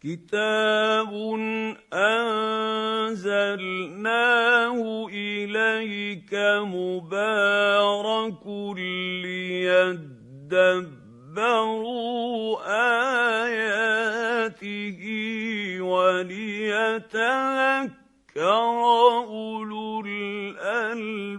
كتاب أنزلناه إليك مبارك ليدبروا آياته وليتذكر أولو الألباب.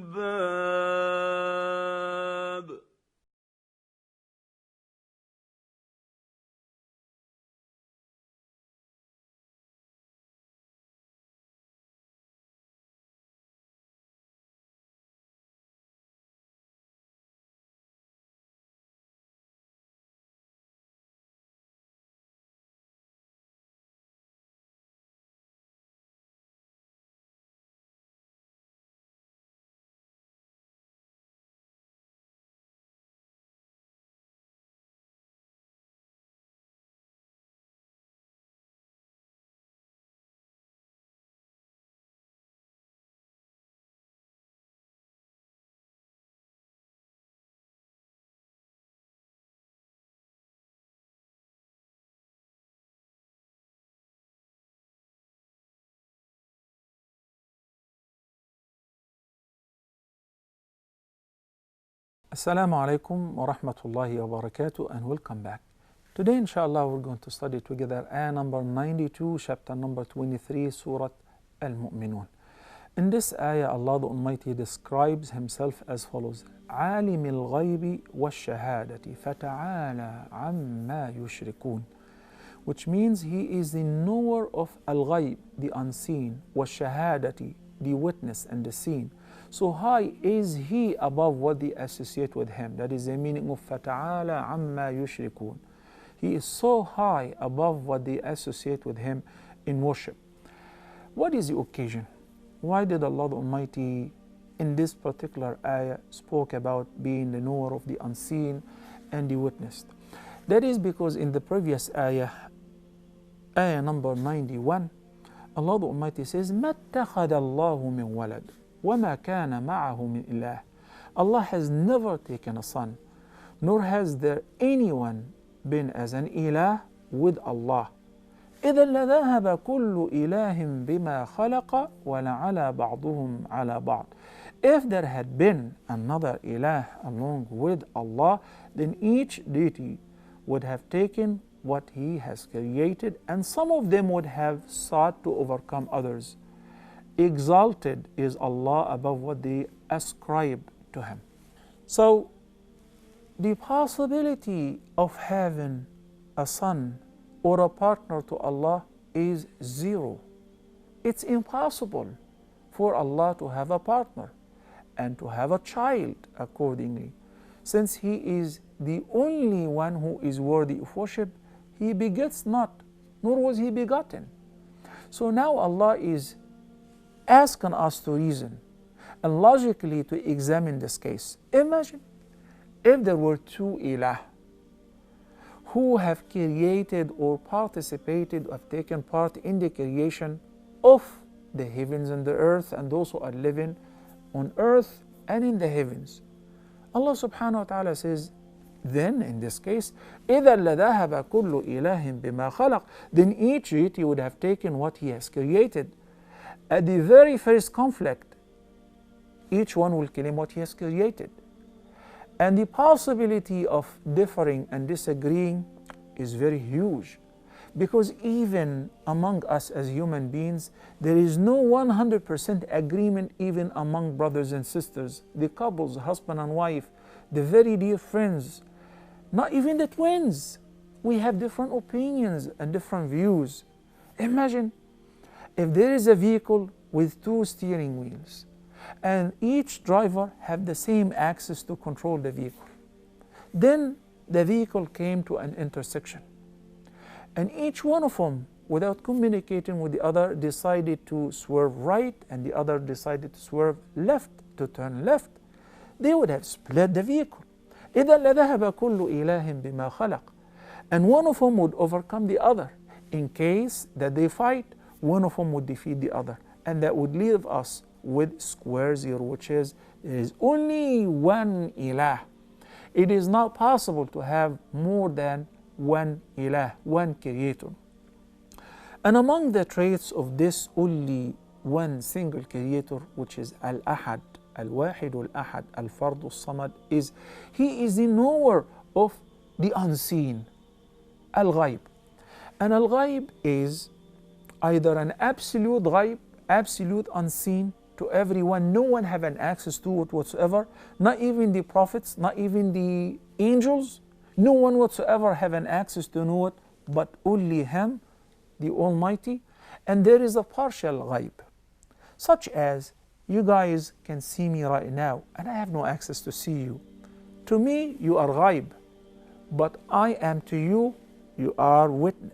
Assalamu alaikum wa rahmatullahi wa barakatuh, and welcome back. Today inshallah we're going to study together ayah number 92, chapter number 23, Surah Al-Mu'minun. In this ayah, Allah the Almighty describes Himself as follows: عالم الغيب والشهادة فتعالى عما يشركون, which means He is the knower of al-ghayb, the unseen, والشهادة, the witness and the seen. So high is He above what they associate with Him. That is the meaning of فَتَعَالَى عَمَّا يُشْرِكُونَ. He is so high above what they associate with Him in worship. What is the occasion? Why did Allah the Almighty in this particular ayah spoke about being the knower of the unseen and the witnessed? That is because in the previous ayah, ayah number 91, Allah the Almighty says, مَا اتَّخَذَ اللَّهُ مِنْ وَلَدٍ وَمَا كَانَ مَعَهُ مِنْ إِلَهٍ. Allah has never taken a son, nor has there anyone been as an ilah with Allah. إِذًا لَذَهَبَ كُلُّ إِلَهٍ بِمَا خَلَقَ وَلَعَلَى بَعْضُهُمْ عَلَى بَعْضٍ. If there had been another ilah along with Allah, then each deity would have taken what he has created, and some of them would have sought to overcome others. Exalted is Allah above what they ascribe to Him. So, the possibility of having a son or a partner to Allah is zero. It's impossible for Allah to have a partner and to have a child accordingly. Since He is the only one who is worthy of worship, He begets not, nor was He begotten. So now Allah is asking us to reason and logically to examine this case. Imagine if there were two ilah who have created or participated or have taken part in the creation of the heavens and the earth, and those who are living on earth and in the heavens. Allah subhanahu wa ta'ala says, then in this case, إِذَا لَذَهَبَ كُلُّ إِلَهٍ بِمَا خَلَقٍ. Then each deity would have taken what he has created. At the very first conflict, each one will claim what he has created. And the possibility of differing and disagreeing is very huge, because even among us as human beings, there is no 100% agreement even among brothers and sisters, the couples, husband and wife, the very dear friends, not even the twins. We have different opinions and different views. Imagine if there is a vehicle with two steering wheels, and each driver have the same access to control the vehicle. Then the vehicle came to an intersection, and each one of them, without communicating with the other, decided to swerve right, and the other decided to swerve left, to turn left. They would have split the vehicle. إِذَا لَذَهَبَ كُلُّ إِلَهٍ بِمَا خَلَقٍ. And one of them would overcome the other. In case that they fight, one of them would defeat the other, and that would leave us with square zero, which is there is only one ilah. It is not possible to have more than one ilah, one creator. And among the traits of this only one single creator, which is Al-Ahad, Al-Wahid Al-Ahad, Al-Fard Al-Samad, is he is the knower of the unseen, Al-Ghaib. And Al-Ghaib is either an absolute ghaib, absolute unseen to everyone. No one have an access to it whatsoever, not even the prophets, not even the angels. No one whatsoever have an access to know it, but only Him, the Almighty. And there is a partial ghaib, such as you guys can see me right now, and I have no access to see you. To me, you are ghaib, but I am to you. You are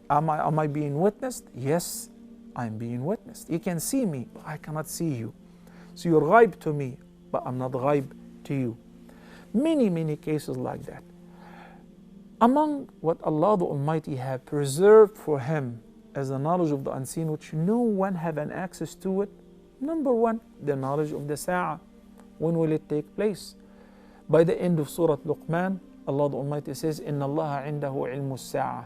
am I being witnessed? Yes, I'm being witnessed. You can see me, but I cannot see you. So you're ghaib to me, but I'm not ghaib to you. Many cases like that. Among what Allah the Almighty have preserved for Him as the knowledge of the unseen, which no one have an access to it, number one, the knowledge of the Sa'ah. When will it take place? By the end of Surah Luqman, Allah the Almighty says, Inna Allah indahu ilmu Sa'ah.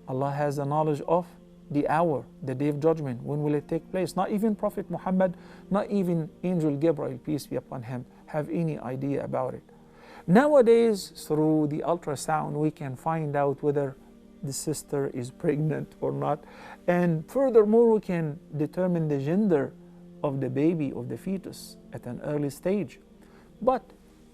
Allah has the knowledge of the hour, the day of judgment. When will it take place? Not even Prophet Muhammad, not even Angel Gabriel, peace be upon him, have any idea about it. Nowadays, through the ultrasound, we can find out whether the sister is pregnant or not. And furthermore, we can determine the gender of the baby, of the fetus, at an early stage. But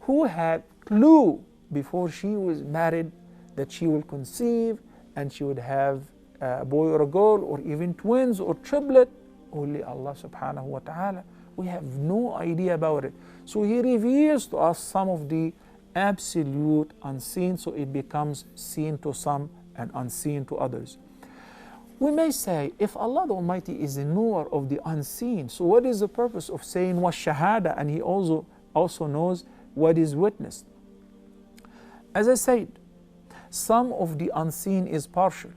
who had clue before she was married that she will conceive and she would have a boy or a girl, or even twins or triplet? Only Allah subhanahu wa ta'ala. We have no idea about it. So He reveals to us some of the absolute unseen, so it becomes seen to some and unseen to others. We may say, if Allah the Almighty is the knower of the unseen, so what is the purpose of saying was shahada, and He also knows what is witnessed? As I said, some of the unseen is partial.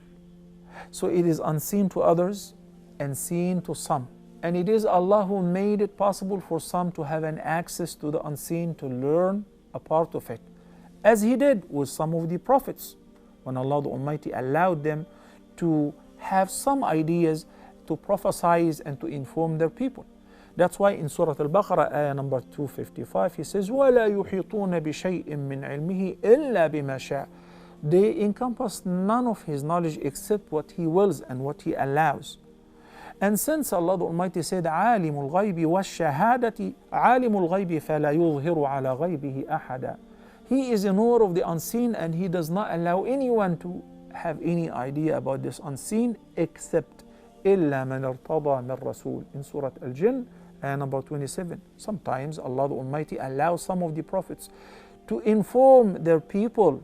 So it is unseen to others and seen to some. And it is Allah who made it possible for some to have an access to the unseen, to learn a part of it, as He did with some of the prophets, when Allah the Almighty allowed them to have some ideas to prophesize and to inform their people. That's why in Surah Al-Baqarah, ayah number 255, He says, وَلَا يُحِيطُونَ بِشَيْءٍ مِّنْ عِلْمِهِ إِلَّا بِمَا شَاءَ. They encompass none of His knowledge except what He wills and what He allows. And since Allah the Almighty said, عَالِمُ الْغَيْبِ وَالشَّهَادَةِ عَالِمُ الْغَيْبِ فَلَا يُظْهِرُ عَلَى غَيْبِهِ أَحَدًا. He is a knower of the unseen, and He does not allow anyone to have any idea about this unseen except إِلَّا مَنْ ارْتَضَى مِنْ رَسُولٍ. In Surah Al-Jinn, ayah number 27. Sometimes Allah the Almighty allows some of the prophets to inform their people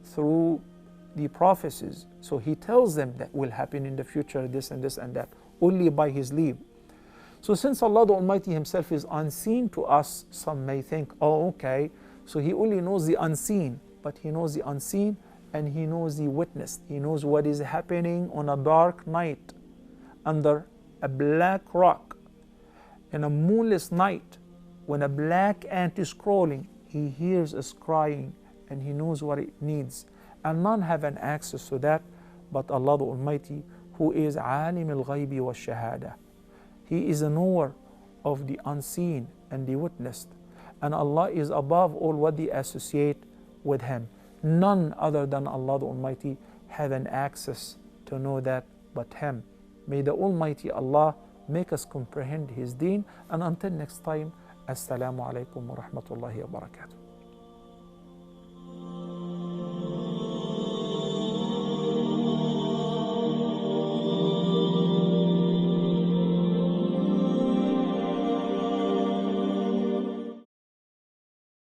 through the prophecies. So He tells them that will happen in the future, this and this and that, only by His leave. So since Allah the Almighty Himself is unseen to us, some may think, oh okay, so He only knows the unseen. But He knows the unseen, and He knows the witnessed. He knows what is happening on a dark night, under a black rock, in a moonless night, when a black ant is crawling. He hears us crying, and He knows what it needs. And none have an access to that but Allah the Almighty, who is عالم الغيب والشهادة. He is a knower of the unseen and the witnessed. And Allah is above all what they associate with Him. None other than Allah the Almighty have an access to know that but Him. May the Almighty Allah make us comprehend His deen. And until next time, Assalamu alaikum wa rahmatullahi wa barakatuh.